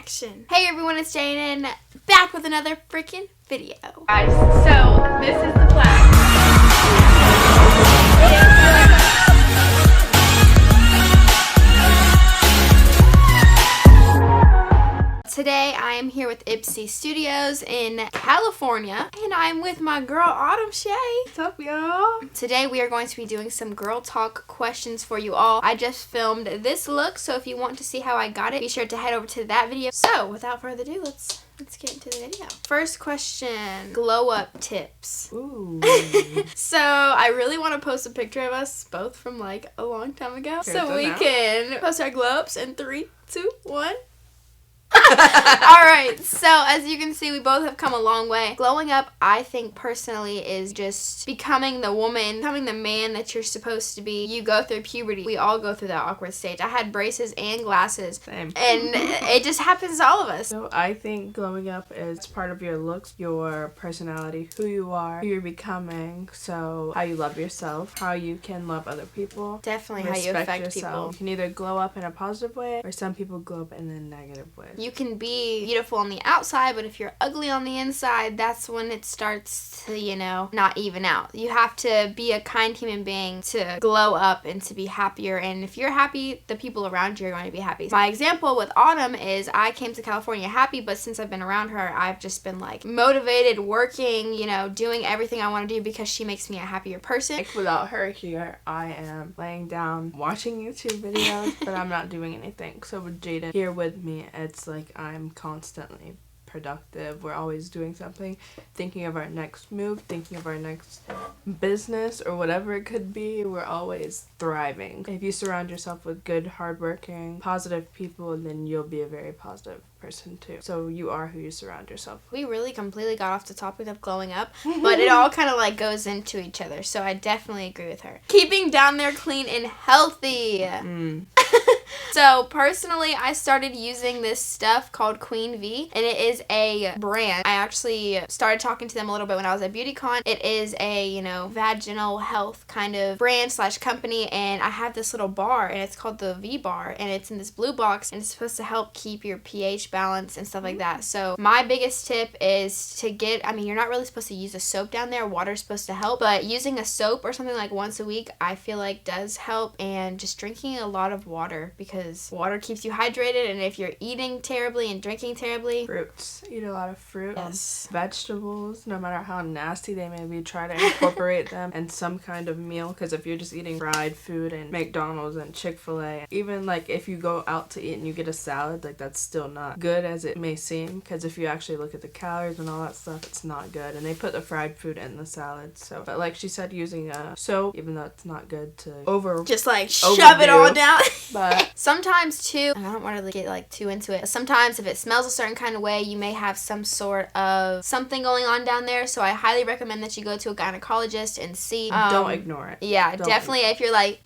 action. Hey everyone, it's Jaiden, back with another freaking video. Guys, so this is the plan. Today I am here with Ipsy Studios in California, and I'm with my girl Autumn Shay. What's up, y'all? Today we are going to be doing some girl talk questions for you all. I just filmed this look, so if you want to see how I got it, be sure to head over to that video. So without further ado, let's get into the video. First question, glow up tips. Ooh. So I really want to post a picture of us both from like a long time ago, so we can post our glow ups in 3, 2, 1. Alright, so as you can see, we both have come a long way. Glowing up, I think personally, is just becoming the woman, becoming the man that you're supposed to be. You go through puberty. We all go through that awkward stage. I had braces and glasses. Same. And it just happens to all of us. So I think glowing up is part of your looks, your personality, who you are, who you're becoming, so how you love yourself, how you can love other people. Definitely how you affect people. You can either glow up in a positive way, or some people glow up in a negative way. You can be beautiful on the outside, but if you're ugly on the inside, that's when it starts to, you know, not even out. You have to be a kind human being to glow up and to be happier, and if you're happy, the people around you are going to be happy. My example with Autumn is I came to California happy, but since I've been around her, I've just been like motivated, working, you know, doing everything I want to do because she makes me a happier person. Like without her here, I am laying down watching YouTube videos, but I'm not doing anything. So with Jaiden here with me, it's like I'm constantly productive. We're always doing something, thinking of our next move, thinking of our next business or whatever it could be. We're always thriving. If you surround yourself with good, hardworking, positive people, then you'll be a very positive person too. So you are who you surround yourself with. We really completely got off the topic of glowing up, but it all kind of like goes into each other, so I definitely agree with her. Keeping down there clean and healthy. So personally, I started using this stuff called Queen V, and it is a brand. I actually started talking to them a little bit when I was at BeautyCon. It is a, you know, vaginal health kind of brand / company, and I have this little bar, and it's called the V bar, and it's in this blue box, and it's supposed to help keep your pH balance and stuff like that. So my biggest tip is to get, I mean, you're not really supposed to use a soap down there. Water's supposed to help, but using a soap or something like once a week, I feel like does help, and just drinking a lot of water, because water keeps you hydrated, and if you're eating terribly and drinking terribly, fruits. Eat a lot of fruit. Yes. Vegetables, no matter how nasty they may be, try to incorporate them in some kind of meal, because if you're just eating fried food and McDonald's and Chick-fil-A, even like if you go out to eat and you get a salad, like that's still not good as it may seem, because if you actually look at the calories and all that stuff, it's not good, and they put the fried food in the salad. So, but like she said, using a soap, even though it's not good to just like shove it all down. But sometimes too, and I don't want to get like too into it, sometimes if it smells a certain kind of way, you may have some sort of something going on down there, so I highly recommend that you go to a gynecologist and see. Don't ignore it. Yeah, definitely. If you're like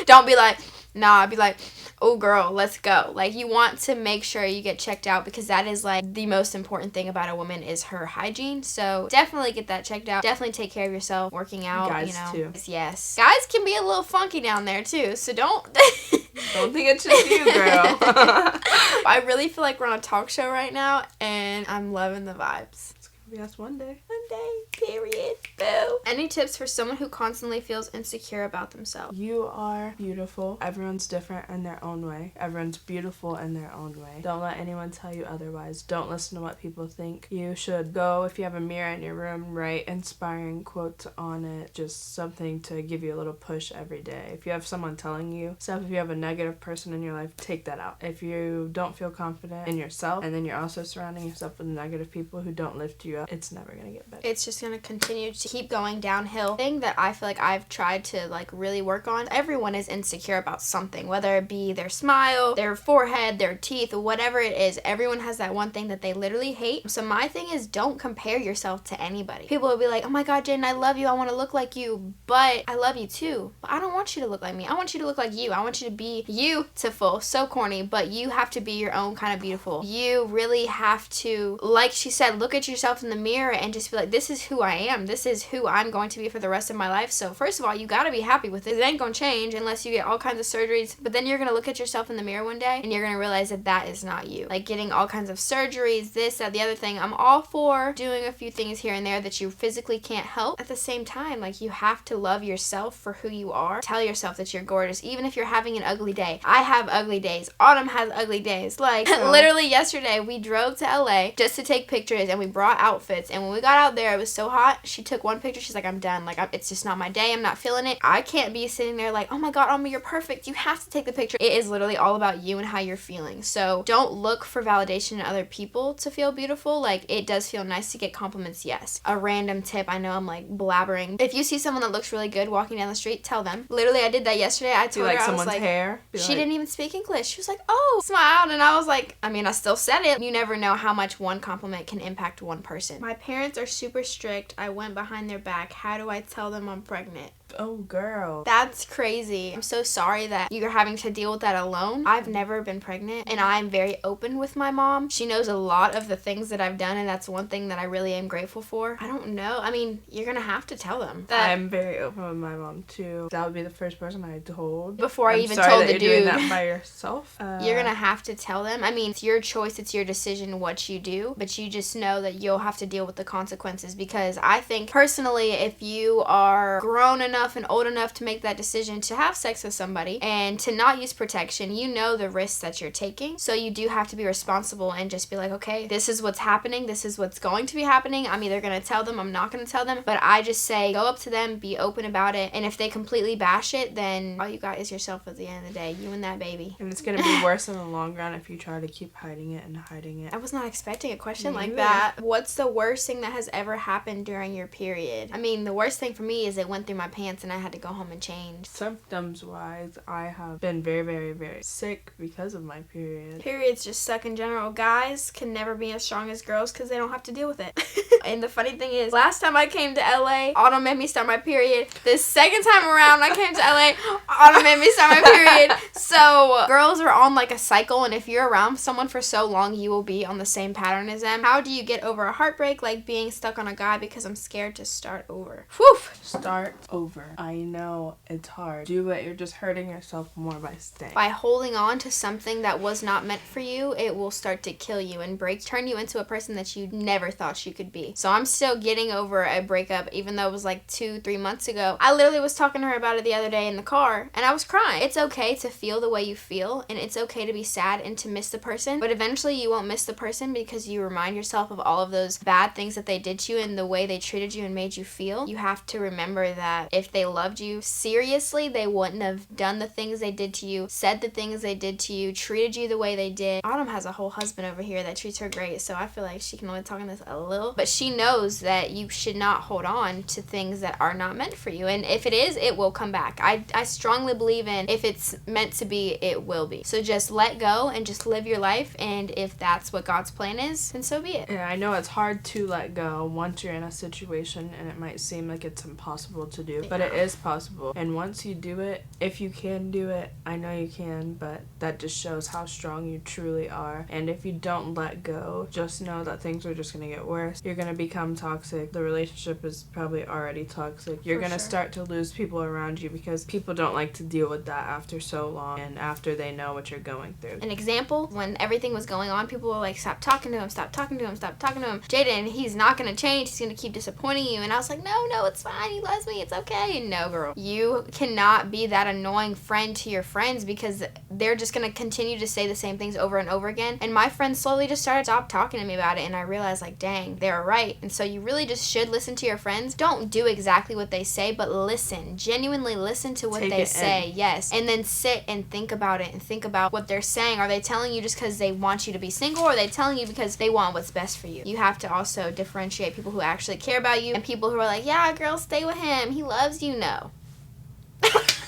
don't be like, nah, be like, oh girl, let's go. Like, you want to make sure you get checked out, because that is like the most important thing about a woman is her hygiene. So definitely get that checked out. Definitely take care of yourself, working out, guys, you know. too. Yes. Guys can be a little funky down there too, so don't think it's just you, girl. I really feel like we're on a talk show right now, and I'm loving the vibes. Be us one day. One day, period. Boo. Any tips for someone who constantly feels insecure about themselves? You are beautiful. Everyone's different in their own way. Everyone's beautiful in their own way. Don't let anyone tell you otherwise. Don't listen to what people think. You should go, if you have a mirror in your room, write inspiring quotes on it. Just something to give you a little push every day. If you have someone telling you stuff, if you have a negative person in your life, take that out. If you don't feel confident in yourself, and then you're also surrounding yourself with negative people who don't lift you up, it's never gonna get better. It's just gonna continue to keep going downhill. Thing that I feel like I've tried to like really work on, everyone is insecure about something, whether it be their smile, their forehead, their teeth, whatever it is. Everyone has that one thing that they literally hate. So my thing is, don't compare yourself to anybody. People will be like, oh my god, Jaiden, I love you, I want to look like you, but I love you too, but I don't want you to look like me. I want you to look like you. I want you to be beautiful. So corny, but you have to be your own kind of beautiful. You really have to, like she said, look at yourself in in the mirror and just be like, this is who I am. This is who I'm going to be for the rest of my life. So first of all, you gotta be happy with it. It ain't gonna change unless you get all kinds of surgeries. But then you're gonna look at yourself in the mirror one day and you're gonna realize that that is not you. Like getting all kinds of surgeries, this, that, the other thing. I'm all for doing a few things here and there that you physically can't help. At the same time, like, you have to love yourself for who you are. Tell yourself that you're gorgeous, even if you're having an ugly day. I have ugly days. Autumn has ugly days. Like, literally yesterday, we drove to LA just to take pictures and we brought outfits. And when we got out there, it was so hot. She took one picture. She's like, I'm done. Like, it's just not my day. I'm not feeling it. I can't be sitting there like, oh my God, Alma, you're perfect. You have to take the picture. It is literally all about you and how you're feeling. So don't look for validation in other people to feel beautiful. Like, it does feel nice to get compliments, yes. A random tip. I know I'm like blabbering. If you see someone that looks really good walking down the street, tell them. Literally, I did that yesterday. I told her, I was like, hair? She didn't even speak English. She was like, oh, smiled. And I was like, I mean, I still said it. You never know how much one compliment can impact one person. My parents are super strict. I went behind their back. How do I tell them I'm pregnant? Oh, girl. That's crazy. I'm so sorry that you're having to deal with that alone. I've never been pregnant, and I'm very open with my mom. She knows a lot of the things that I've done, and that's one thing that I really am grateful for. I don't know. I mean, you're gonna have to tell them. I'm very open with my mom, too. That would be the first person I told. Before I even told the dude. You're doing that by yourself. You're gonna have to tell them. I mean, it's your choice. It's your decision what you do, but you just know that you'll have to deal with the consequences, because I think, personally, if you are grown enough and old enough to make that decision to have sex with somebody and to not use protection, you know the risks that you're taking. So you do have to be responsible and just be like, okay, this is what's happening. This is what's going to be happening. I'm either going to tell them, I'm not going to tell them. But I just say, go up to them, be open about it. And if they completely bash it, then all you got is yourself at the end of the day. You and that baby. And it's going to be worse in the long run if you try to keep hiding it and hiding it. I was not expecting a question like that. What's the worst thing that has ever happened during your period? I mean, the worst thing for me is it went through my pants and I had to go home and change. Symptoms wise, I have been very, very, very sick because of my period. Periods just suck in general. Guys can never be as strong as girls because they don't have to deal with it. And the funny thing is, last time I came to LA, Autumn made me start my period. The second time around I came to LA, Autumn made me start my period. So girls are on like a cycle, and if you're around someone for so long, you will be on the same pattern as them. How do you get over a heartbreak like being stuck on a guy because I'm scared to start over? Whew! Start over. I know it's hard. Do it. You're just hurting yourself more by staying. By holding on to something that was not meant for you, it will start to kill you and turn you into a person that you never thought you could be. So I'm still getting over a breakup, even though it was like 2-3 months ago. I literally was talking to her about it the other day in the car, and I was crying. It's okay to feel the way you feel, and it's okay to be sad and to miss the person, but eventually you won't miss the person because you remind yourself of all of those bad things that they did to you and the way they treated you and made you feel. You have to remember that if they loved you seriously, they wouldn't have done the things they did to you, said the things they did to you, treated you the way they did. Autumn has a whole husband over here that treats her great, so I feel like she can only talk on this a little, but she knows that you should not hold on to things that are not meant for you, and if it is, it will come back. I strongly believe in if it's meant to be, it will be. So just let go and just live your life, and if that's what God's plan is, then so be it. Yeah, I know it's hard to let go once you're in a situation, and it might seem like it's impossible to do, but it is possible. And once you do it, if you can do it, I know you can, but that just shows how strong you truly are. And if you don't let go, just know that things are just going to get worse. You're going to become toxic. The relationship is probably already toxic. You're going to start to lose people around you because people don't like to deal with that after so long and after they know what you're going through. An example, when everything was going on, people were like, stop talking to him, stop talking to him, stop talking to him. Jaiden, he's not going to change. He's going to keep disappointing you. And I was like, no, it's fine. He loves me. It's okay. And no, girl. You cannot be that annoying friend to your friends because they're just going to continue to say the same things over and over again. And my friends slowly just started stop talking to me about it, and I realized, like, dang, they're right. And so you really just should listen to your friends. Don't do exactly what they say, but listen. Genuinely listen to what they say. Yes. And then sit and think about it and think about what they're saying. Are they telling you just because they want you to be single, or are they telling you because they want what's best for you? You have to also differentiate people who actually care about you and people who are like, yeah, girl, stay with him. He loves you. No.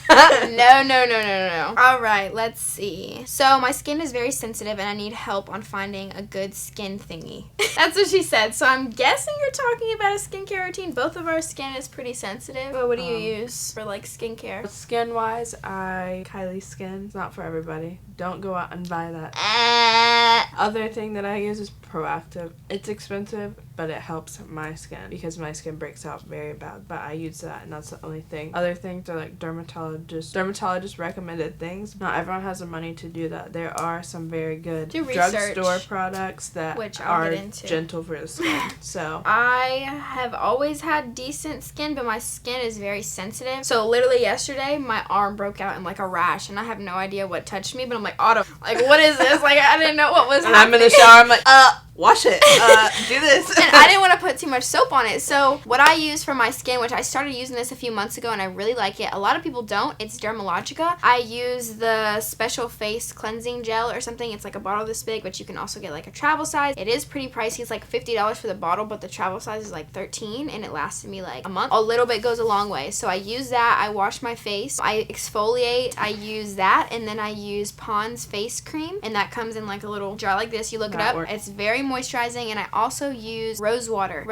No. All right, let's see. So my skin is very sensitive and I need help on finding a good skin thingy. That's what she said. So I'm guessing you're talking about a skincare routine. Both of our skin is pretty sensitive. But what do you use for like skincare? Skin wise, Kylie Skin. It's not for everybody. Don't go out and buy that. Other thing that I use is proactive. It's expensive, but it helps my skin because my skin breaks out very bad. But I use that, and that's the only thing. Other things are like dermatologist recommended things. Not everyone has the money to do that. There are some very good drugstore products that are gentle for the skin. So I have always had decent skin, but my skin is very sensitive. So literally yesterday, my arm broke out in like a rash, and I have no idea what touched me, but I'm like, Autumn, like, what is this? Like, I didn't know what was happening. I'm in the shower, I'm like, wash it. Do this. And I didn't want to put too much soap on it. So what I use for my skin, which I started using this a few months ago, and I really like it. A lot of people don't. It's Dermalogica. I use the special face cleansing gel or something. It's like a bottle this big, but you can also get like a travel size. It is pretty pricey. It's like $50 for the bottle, but the travel size is like $13, and it lasted me like a month. A little bit goes a long way. So I use that. I wash my face. I exfoliate. I use that, and then I use Pond's face cream, and that comes in like a little jar like this. You look it up. It's very moisturizing, and I also use rose water,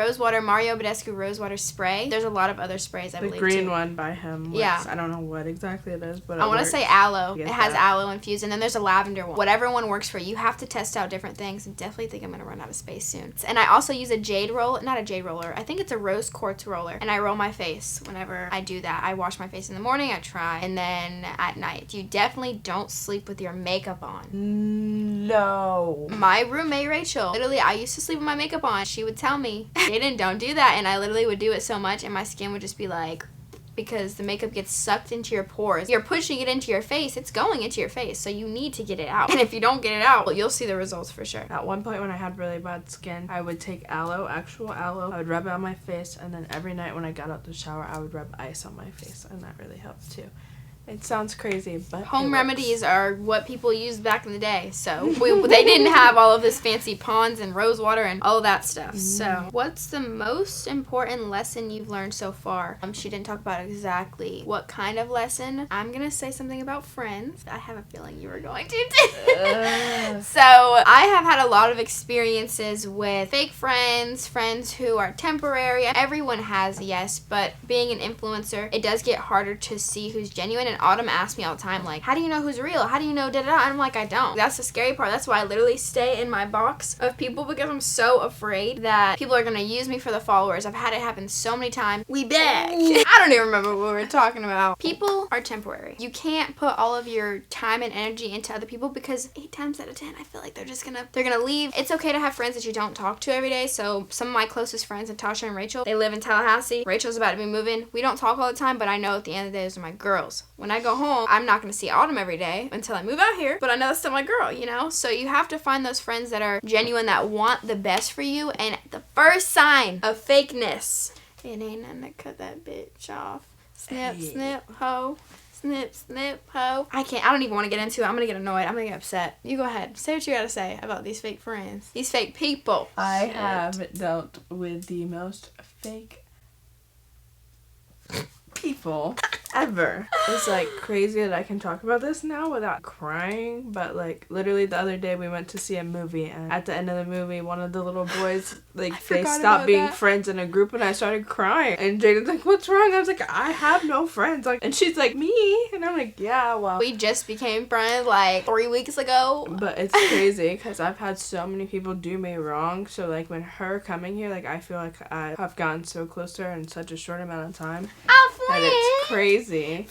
Mario Badescu rose water spray. There's a lot of other sprays, I believe, the green too. one by him works. I don't know what exactly it is, but I want to say aloe. It has aloe infused, and then there's a lavender one. Whatever one works for you. You have to test out different things, and definitely think I'm going to run out of space soon. And I also use a jade roller, not a jade roller, I think it's a rose quartz roller, and I roll my face whenever I do that. I wash my face in the morning, I try, and then at night. You definitely don't sleep with your makeup on. No. My roommate, Rachel, literally, I used to sleep with my makeup on. She would tell me, Jaiden, don't do that. And I literally would do it so much, and my skin would just be like, because the makeup gets sucked into your pores. You're pushing it into your face. It's going into your face, so you need to get it out. And if you don't get it out, well, you'll see the results for sure. At one point when I had really bad skin, I would take actual aloe. I would rub it on my face, and then every night when I got out the shower, I would rub ice on my face, and that really helped too. It sounds crazy, but home remedies are what people used back in the day. So they didn't have all of this fancy ponds and rose water and all that stuff. So what's the most important lesson you've learned so far? She didn't talk about exactly what kind of lesson. I'm going to say something about friends. I have a feeling you were going to. So I have had a lot of experiences with fake friends who are temporary. Everyone has, yes, but being an influencer, it does get harder to see who's genuine. And Autumn asks me all the time, like, how do you know who's real? How do you know da-da-da? And I'm like, I don't. That's the scary part. That's why I literally stay in my box of people, because I'm so afraid that people are going to use me for the followers. I've had it happen so many times. We back. I don't even remember what we were talking about. People are temporary. You can't put all of your time and energy into other people, because 8 times out of 10, I feel like they're gonna leave. It's okay to have friends that you don't talk to every day. So some of my closest friends, Natasha and Rachel, they live in Tallahassee. Rachel's about to be moving. We don't talk all the time, but I know at the end of the day, those are my girls. When I go home, I'm not going to see Autumn every day until I move out here, but I know that's still my girl, you know? So you have to find those friends that are genuine, that want the best for you, and the first sign of fakeness, it ain't nothing to cut that bitch off. Snip, snip, ho. Snip, snip, ho. I don't even want to get into it. I'm going to get annoyed. I'm going to get upset. You go ahead. Say what you got to say about these fake friends. These fake people. I have dealt with the most fake people ever. It's like crazy that I can talk about this now without crying, but like literally the other day we went to see a movie, and at the end of the movie one of the little boys, like, they stopped being friends in a group, and I started crying, and Jaiden's like, what's wrong? I was like, I have no friends. Like, and she's like, me? And I'm like, yeah, well, we just became friends like 3 weeks ago. But it's crazy because I've had so many people do me wrong, so like when her coming here, like I feel like I have gotten so close to her in such a short amount of time. And it's crazy.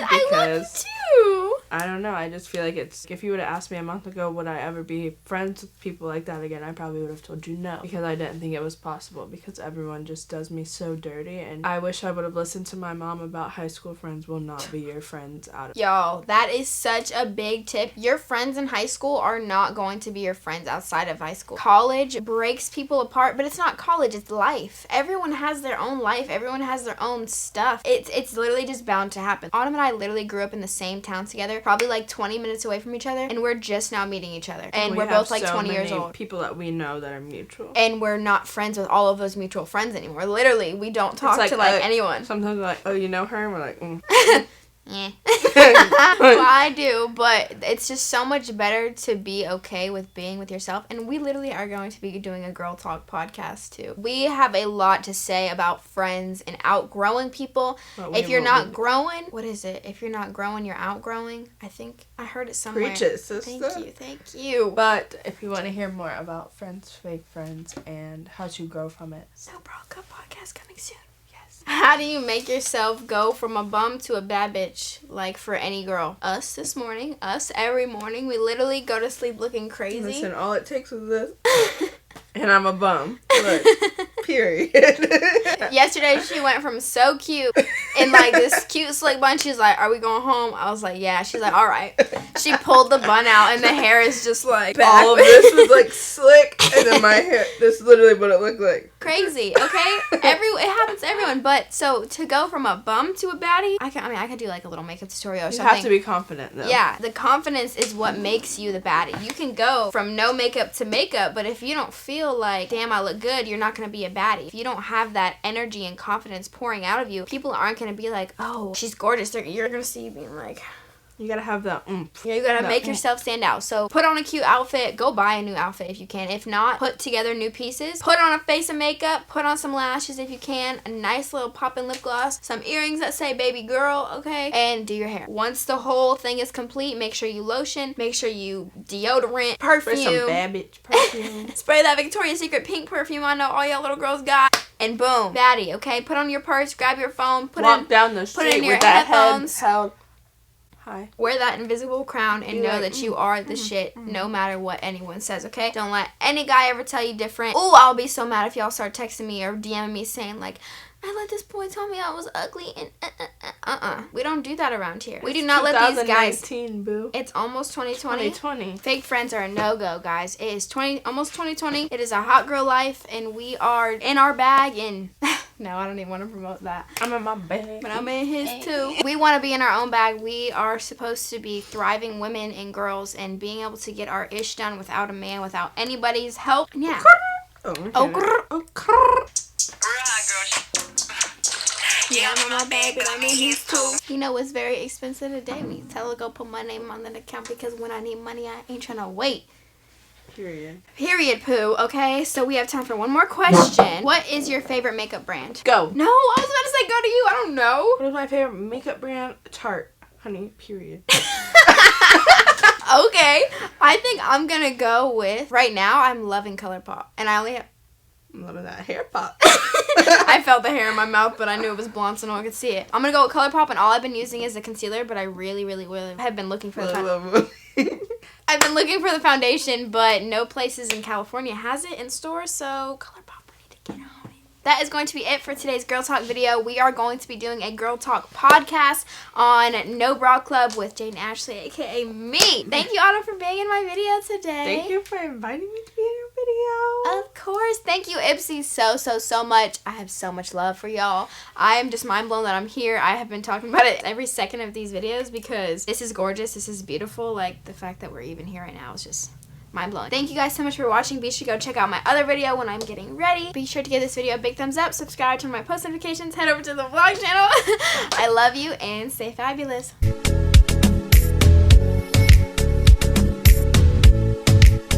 I love you too. I don't know. I just feel like if you would have asked me a month ago, would I ever be friends with people like that again, I probably would have told you no. Because I didn't think it was possible, because everyone just does me so dirty. And I wish I would have listened to my mom about high school friends will not be your friends out of. Y'all, that is such a big tip. Your friends in high school are not going to be your friends outside of high school. College breaks people apart, but it's not college, it's life. Everyone has their own life. Everyone has their own stuff. It's literally just bound to happen. Autumn and I literally grew up in the same town together, probably like 20 minutes away from each other, and we're just now meeting each other. And we're both like 20 years old. People that we know that are mutual. And we're not friends with all of those mutual friends anymore. Literally, we don't talk to like anyone. Sometimes we're like, oh, you know her? And we're like, Well, I do, but it's just so much better to be okay with being with yourself. And we literally are going to be doing a girl talk podcast too. We have a lot to say about friends and outgrowing people. If you're not growing, what is it? If you're not growing, you're outgrowing. I think I heard it somewhere. Preach it, sister. Thank you. But if you want to hear more about friends, fake friends, and how to grow from it, No Bra Club podcast coming soon. How do you make yourself go from a bum to a bad bitch, like for any girl? Us this morning, us every morning, we literally go to sleep looking crazy. Listen, all it takes is this, and I'm a bum. Look, period. Yesterday, she went from so cute in like this cute slick bun. She's like, "Are we going home?" I was like, "Yeah." She's like, "All right." She pulled the bun out, and the hair is just like back. All of this was like slick, and then my hair. This is literally what it looked like. Crazy, okay? It happens to everyone. But so to go from a bum to a baddie, I could do like a little makeup tutorial or something. You have to be confident though. Yeah, the confidence is what makes you the baddie. You can go from no makeup to makeup, but if you don't feel like, damn, I look good, you're not gonna be a baddie. If you don't have that energy and confidence pouring out of you, people aren't gonna be like, oh, she's gorgeous. You're gonna see you being like, you gotta have that oomph. Yeah, you gotta make yourself stand out. So put on a cute outfit. Go buy a new outfit if you can. If not, put together new pieces. Put on a face of makeup. Put on some lashes if you can. A nice little poppin' lip gloss. Some earrings that say baby girl, okay? And do your hair. Once the whole thing is complete, make sure you lotion. Make sure you deodorant, perfume. Spray some bad bitch perfume. Spray that Victoria's Secret pink perfume I know all y'all little girls got. And boom, baddie, okay? Put on your purse. Grab your phone. Walk down the street put in your with that headphones. head held high. Wear that invisible crown and know that you are the shit no matter what anyone says, okay? Don't let any guy ever tell you different. Oh, I'll be so mad if y'all start texting me or DMing me saying like, I let this boy tell me I was ugly and We don't do that around here. We do not let these guys. 2019, boo. It's almost 2020. 2020. Fake friends are a no-go, guys. It is almost 2020. It is a hot girl life, and we are in our bag and... No, I don't even want to promote that. I'm in my bag. But I'm in his too. We want to be in our own bag. We are supposed to be thriving women and girls and being able to get our ish done without a man, without anybody's help. Yeah. Yeah, I'm in my bag, but I'm in his too. You know what's very expensive today? Me tell her to go put my name on the account because when I need money, I ain't trying to wait. Period, poo. Okay, so we have time for one more question. What is your favorite makeup brand? Go. No, I was about to say go to you. I don't know. What is my favorite makeup brand? Tarte. Honey, period. Okay, I think I'm gonna go with, right now, I'm loving ColourPop. And I only have... I'm loving that hair pop. I felt the hair in my mouth, but I knew it was blonde so no one could see it. I'm gonna go with ColourPop, and all I've been using is a concealer, but I really have been looking for I've been looking for the foundation, but no places in California has it in stores, so ColourPop, we need to get on it. That is going to be it for today's Girl Talk video. We are going to be doing a Girl Talk podcast on No Bra Club with Jaiden Ashlea, aka me. Thank you, Autumn, for being in my video today. Thank you for inviting me to be in your video. Of course. Thank you, Ipsy, so much. I have so much love for y'all. I am just mind blown that I'm here. I have been talking about it every second of these videos because this is gorgeous. This is beautiful. Like, the fact that we're even here right now is just... mind-blowing. Thank you guys so much for watching. Be sure to go check out my other video when I'm getting ready. Be sure to give this video a big thumbs up, subscribe, turn on my post notifications, head over to the vlog channel. I love you and stay fabulous.